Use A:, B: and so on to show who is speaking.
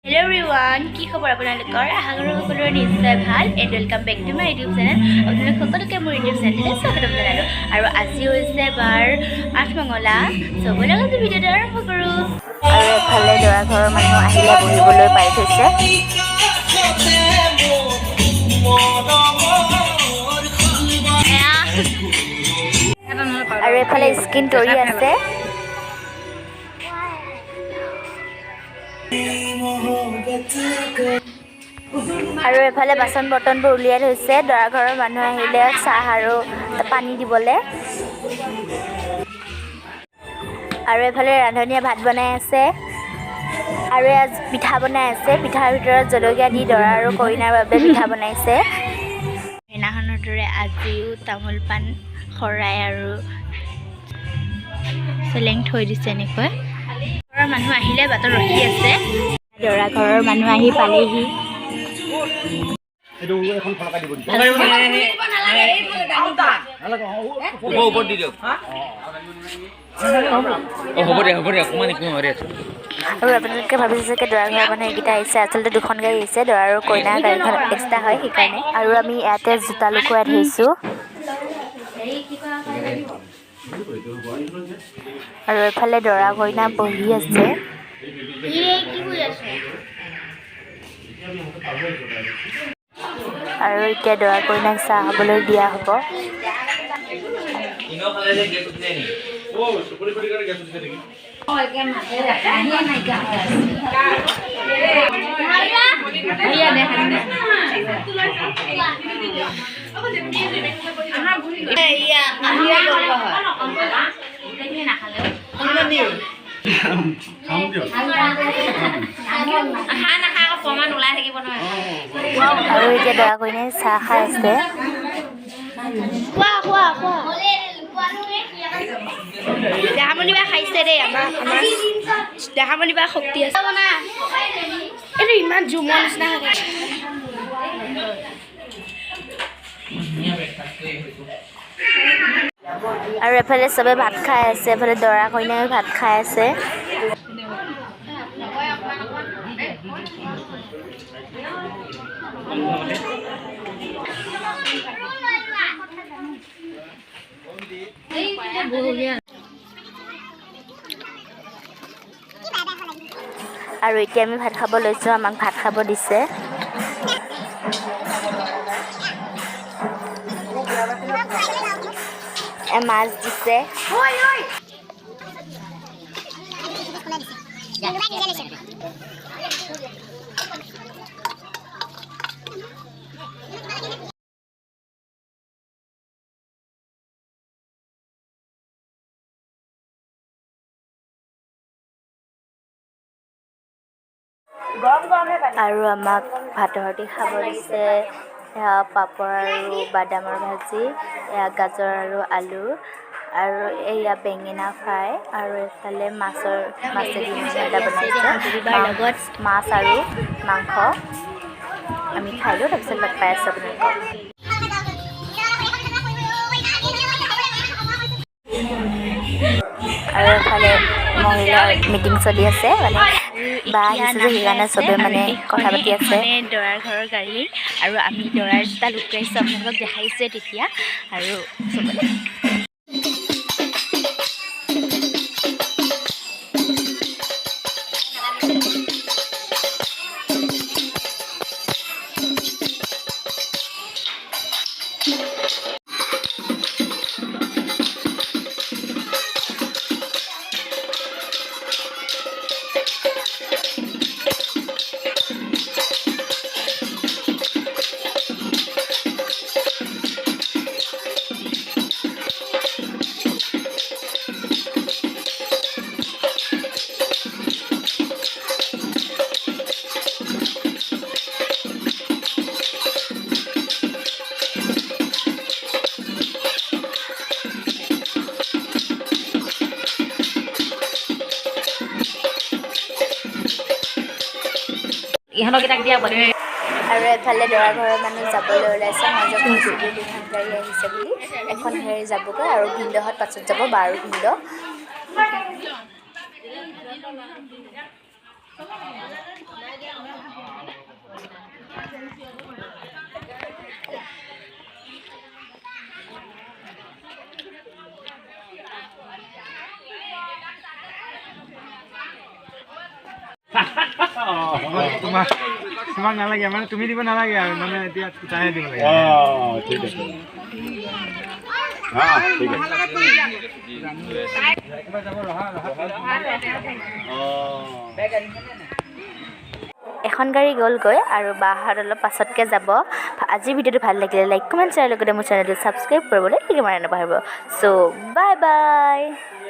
A: Hello everyone, কি খবৰ আপোনালোকৰ? আশা কৰোঁ সকলোৰে নিশ্চয় ভাল and welcome back to my YouTube channel. আপোনালোক সকলোকে মোৰ ইউটিউব চেনেললৈ স্বাগতম জনালোঁ। আৰু আজি হৈছে বাৰ আঠমঙলা। চবৰ লগত ভিডিঅ'টো আৰম্ভ কৰোঁ। আৰু এফালে দৰা ঘৰৰ মানুহ আহিলে বহিবলৈ পাৰি থৈছে। আৰু এফালে স্কিন তৰি আছে। আৰু এফালে বাচন বৰ্তনবোৰ উলিয়াই থৈছে দৰা ঘৰৰ মানুহ আহিলে চাহ আৰু পানী দিবলৈ। আৰু এফালে ৰান্ধনীয়ে ভাত বনাই আছে আৰু ইয়াত পিঠা বনাই আছে। পিঠাৰ ভিতৰত জলকীয়া দি দৰা আৰু কইনাৰ বাবে পিঠা বনাইছে। সেইদিনাখনৰ দৰে আজিও তামোল পাণ শৰাই আৰু চেলেং থৈ দিছে। এনেকৈ ঘৰৰ মানুহ আহিলে বাটত ৰখি আছে। দৰা ঘৰৰ মানুহ আহি পালেহি। আৰু আপোনালোকে ভাবিছে চাগে দৰা ঘৰৰ মানুহ এইকেইটা আহিছে, আচলতে দুখন গাড়ী আহিছে। দৰা আৰু কইনাৰ গাড়ীখন এক্সট্ৰা হয় সেইকাৰণে। আৰু আমি ইয়াতে জোতা লুকুৱাই থৈছোঁ। আৰু এফালে দৰা কইনা বহি আছে। আৰু এতিয়া দৰা কইনাক চাহ খাবলৈ দিয়া হ'ব। আৰু এতিয়া দৰা কইনাই চাহ খাই আছে। দেহামণি বা খাইছে দেই। আমাৰ দেহামণি বা শক্তি আছে। এইটো ইমান জুমৰ নিচিনা হৈ থাকে। আৰু এফালে চবে ভাত খাই আছে, এফালে দৰা কইনাই ভাত খাই আছে। আৰু এতিয়া আমি ভাত খাব লৈছোঁ। আমাক ভাত খাব দিছে। মাছ দিছে। আৰু আমাক ভাতৰ সৈতে খাব দিছে। এয়া পাপৰ আৰু বাদামৰ ভাজি, এয়া গাজৰ আৰু আলু, আৰু এয়া বেঙেনা ফ্ৰাই, আৰু এইফালে মাছেদি আঞ্জা বনাইছে। লগত মাছ আৰু মাংস। আমি খাই লওঁ, তাৰপিছত লগ পাই আছোঁ আপোনালোকক। আৰু এফালে মহিলাৰ মিটিং চলি আছে। মানে বা আহিছে যে সেইকাৰণে চবে মানে কথা পাতি আছে। দৰাৰ ঘৰৰ গাড়ী আৰু আমি দৰাৰ জোতা লুকুৱাইছোঁ, আপোনালোকক দেখাইছে তেতিয়া। আৰু চবলে আৰু এফালে দৰা ঘৰৰ মানুহ যাবলৈ ওলাইছে। মাজত দুখন গাড়ী আহিছে বুলি। এখন গাড়ী যাবগৈ আৰু ভিনদেউহঁত পাছত যাব, বা আৰু ভিনদেউ।
B: তোমাক নালাগে মানে তুমি দিব নালাগে আৰু মানে এতিয়া তাইহে দিব লাগে
C: ঠিক আছে ঠিক আছে
A: এখন গাড়ী গ'লগৈ আৰু বাহঁত অলপ পাছতকৈ যাব। আজিৰ ভিডিঅ'টো ভাল লাগিলে লাইক কমেণ্ট শ্বেয়াৰ লগতে মোৰ চেনেলটো ছাবস্ক্ৰাইব কৰিবলৈ একেবাৰে নাপাহৰিব। চ' বাই বাই।